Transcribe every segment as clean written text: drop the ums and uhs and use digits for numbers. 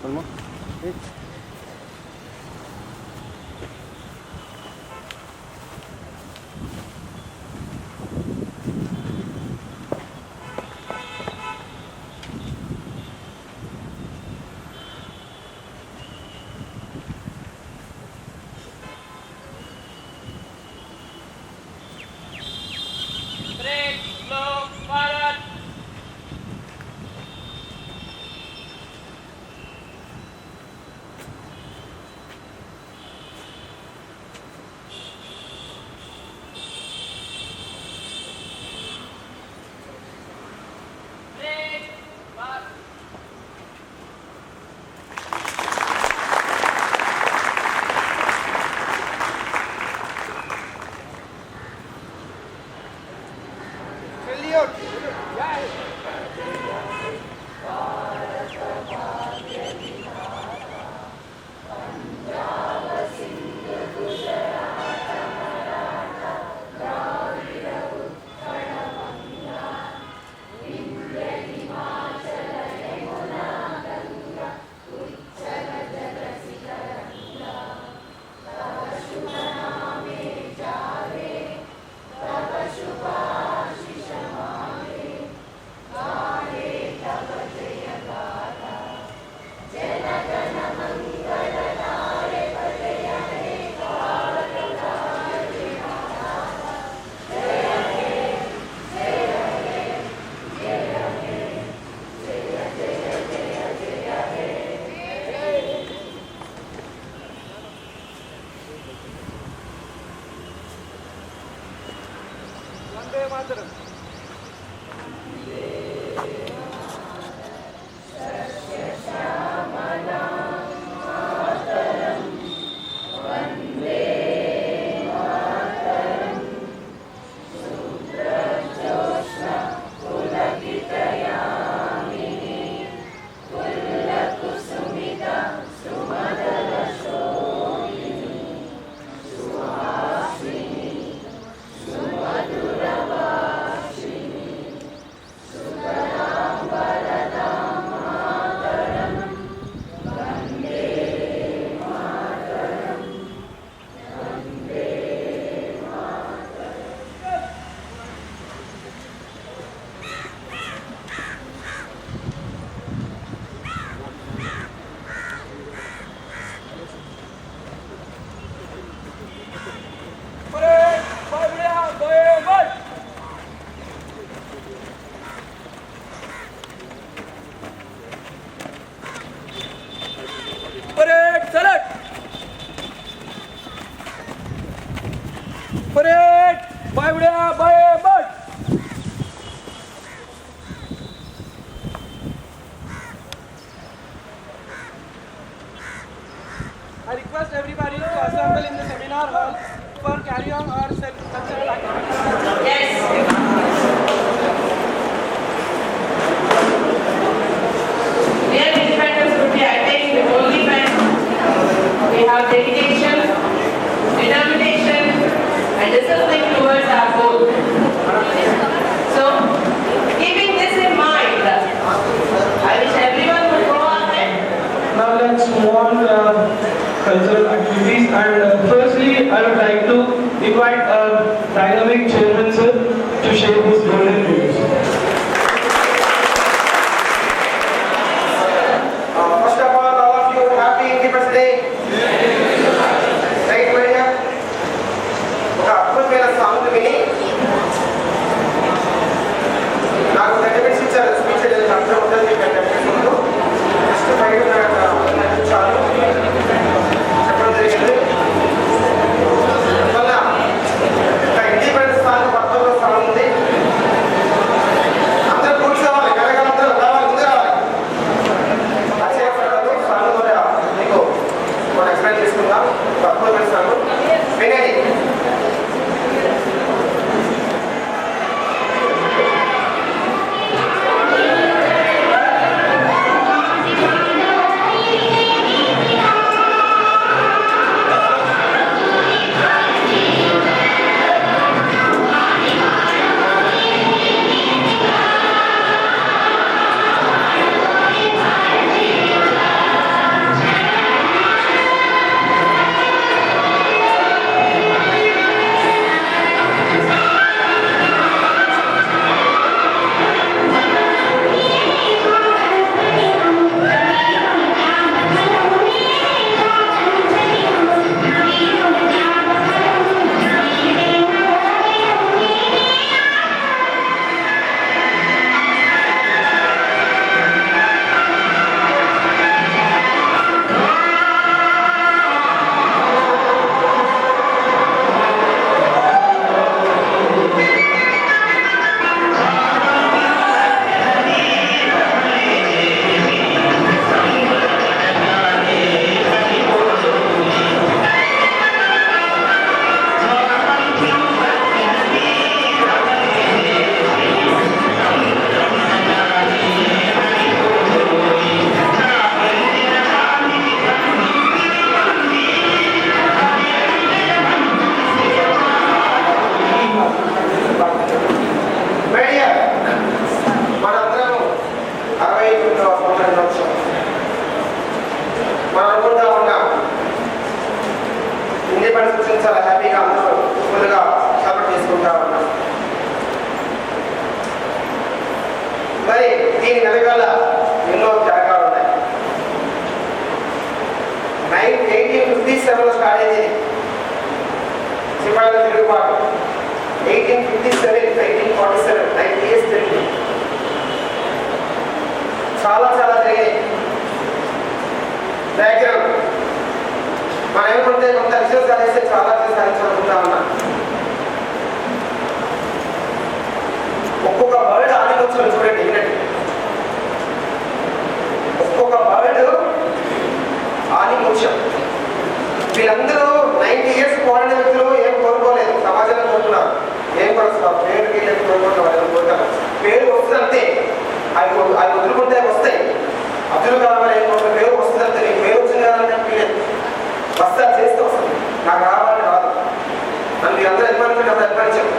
Olma. Hey. Vande Mataram. చాలా హ్యాపీగా అందరూ ఫుల్గా సపోర్ట్ చేసుకుంటా ఉన్నాం. మరి దీని వెనకాల ఎన్నో త్యాగాలు ఉన్నాయి. 1857లో స్టార్ట్ అయింది సిపాయిల తిరుగుబాటు. 1857, 1847, 9 years జరిగింది. చాలా జరిగాయి. బ్యాక్గ్రౌండ్ మనం ఏమంటే కొంత విషయం సాధిస్తే చాలా విషయం సాధించాలనుకుంటా ఉన్నా. ఒక్కొక్క వర్డ్ ఆలోచన చూడండి, వినండి. ఒక్కొక్క వర్డ్ ఆనిముత్యం. వీళ్ళందరూ 90 years పోరాడిన వ్యక్తులు ఏం కోరుకోలేదు, సమాజంలో కోరుకున్నారు. ఏం కోరుతున్నారు? పేరు వీళ్ళకి కోరుకుంటారు. పేరు వస్తుంది అంతే, అవి వదులుకుంటే వస్తాయి. అబ్దుల్ కలాం ఏం కోరుకుంటారు? పేరు వస్తుంది అంతే. నీకు పేరు వచ్చింది కాదంటే వీలేదు, వస్తా చేస్తే వస్తుంది. నాకు రావాలని రాదు. నన్ను మీరందరూ అభిమానించండి, అప్పుడు అభిమానించారు.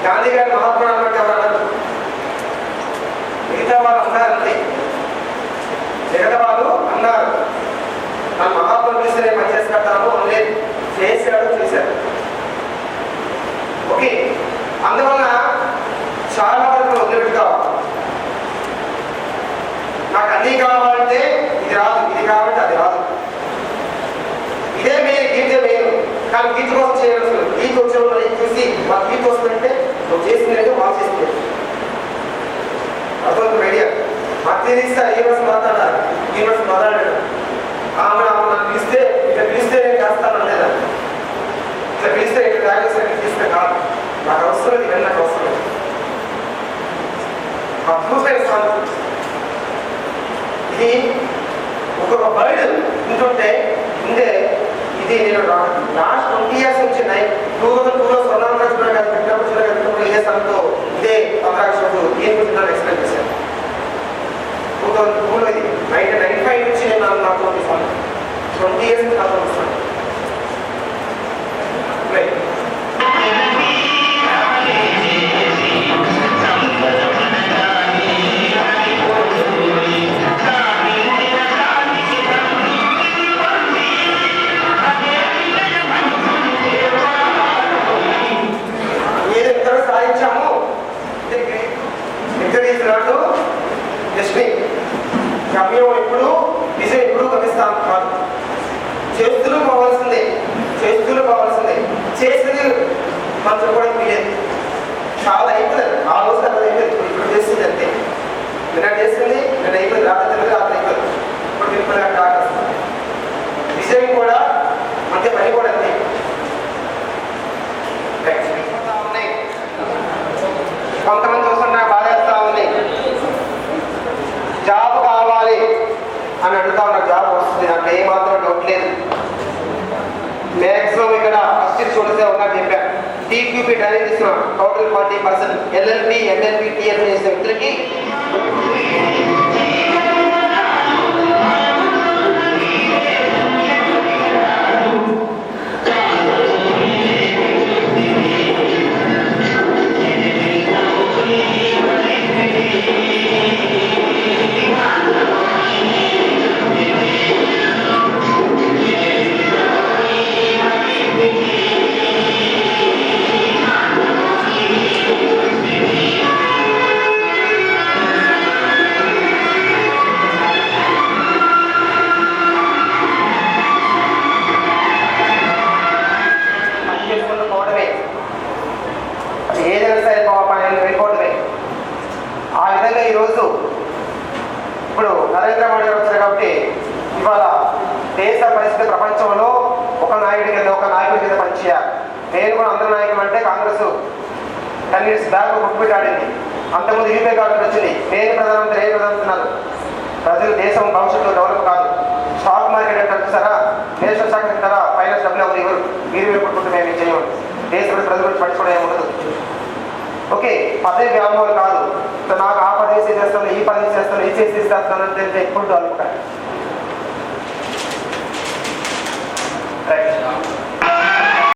గాంధీ గారి మహాత్ముడు అన్నట్టు ఎవరు అన్నారు? మిగతా వాళ్ళు అన్నారంతే, మిగతా వాళ్ళు అన్నారు. నన్ను మహాత్ముడు చూస్తే నేను పని చేసి కట్టాను అనలేదు. చేశాడు. ఓకే, అందువల్ల చాలా వరకు వదిలిపెట్టుకోవాలి. నాకు అన్నీ కావాలంటే ఇది రాదు, ఇది కావాలంటే అది రాదు. ఇదే మెయిన్, గీతే మెయిన్. కానీ గీత కోసం చేయాల్సిన గీత వచ్చిన వాళ్ళు చూసి వాళ్ళ గీత వస్తుందంటే నువ్వు చేసిందంటే వాళ్ళు చేసింది అర్థం. ఐడియా మాకు తెలిస్తే ఈ వర్షం మాట్లాడాలి, ఈ వర్షం మాట్లాడాడు. ఆమె నాకు పిలిస్తే ఇట్లా పిలిస్తే నేను చేస్తాను లేదా, ఇట్లా పిలిస్తే ఇట్లా తాగేస్తే పిలిస్తే కాదు. నాకు అవసరం, ఇవన్నీ నాకు అవసరం. అద్భుతమైన సాధన ఇది. ఒక్కొక్క బర్డ్ ఉంటుంటే ఉండే ఇది. నేను లాస్ట్ 20 years నుంచి 2002లో స్వర్ణాంధ్ర పెట్టినప్పుడు ఇదే సంతో ఇదే పత్రాక్షలు ఏం గురించి ఎక్స్ప్లెయిన్ చేశాను. 2002లో ఇది 1995 నుంచి నేను నాకు పంపిస్తాను. 20 years నుంచి నాకు పంపిస్తాను. గమ్యం ఎప్పుడు విజయం ఎప్పుడు గమిస్తాం కాదు. చేస్తులు పోవాల్సిందే. చేసేది మనం చెప్పడానికి లేదు. చాలా అయిపోయింది. ఆ రోజు అక్కడ అయిపోయింది. ఇప్పుడు చేస్తుంది అంతే. నిన్న చేస్తుంది, నిన్న అయిపోయింది. రాత్రి అయిపోయింది. ఇప్పుడు తిరుపతి ఆకరిస్తుంది. విజయం కూడా అంతే, పని కూడా అంతే. కొంతమంది చూస్తున్నా బాధేస్తా ఉంది. జాబ్ కావాలి అని అడుగుతా ఉన్నారు. జాబ్ వస్తుంది, నాకు ఏమాత్రం డౌట్ లేదు. మ్యాక్సిమం ఇక్కడ ఫస్ట్ చూడితే ఉన్నా చెప్పాను. టీక్యూపీ ట్రైనింగ్ ఇస్తున్నాం. టోటల్ 40%. ఎల్ఎల్బి, ఎంఎల్బి, టీఎల్బి చేసే వ్యక్తులకి ఈరోజు ఇప్పుడు నరేంద్ర మోడీ గారు వచ్చారు కాబట్టి ఇవాళ దేశ పరిస్థితి ప్రపంచంలో ఒక నాయకుడి కింద పనిచేయాలి. నేను కూడా అందరి నాయకులు అంటే కాంగ్రెస్ 10 years బ్యాక్ గుర్తుపెట్టాడింది. అంతకుముందు యూపీఏ గవర్నమెంట్ వచ్చింది. నేను ప్రధానమంత్రి ప్రజలు దేశం భవిష్యత్తు డెవలప్ కాదు. స్టాక్ మార్కెట్ అంటే చూసారా, నేషనల్ శాఖ ఇస్తారా, ఫైనాన్స్ డబ్బులు ఎవరు ఇవ్వరు. మీరు కొట్టుకుంటూ మేము చేయము. దేశ ప్రజల గురించి పట్టించుకోవడం ఏమి ఉండదు. ఓకే, అదే వ్యామోహాలు కాదు. నాకు ఆ పని చేస్తాను, ఈ పని చేస్తాను, ఈ చేసి ఇస్తాను అంటే ఎప్పుడు అనుకుంటాను.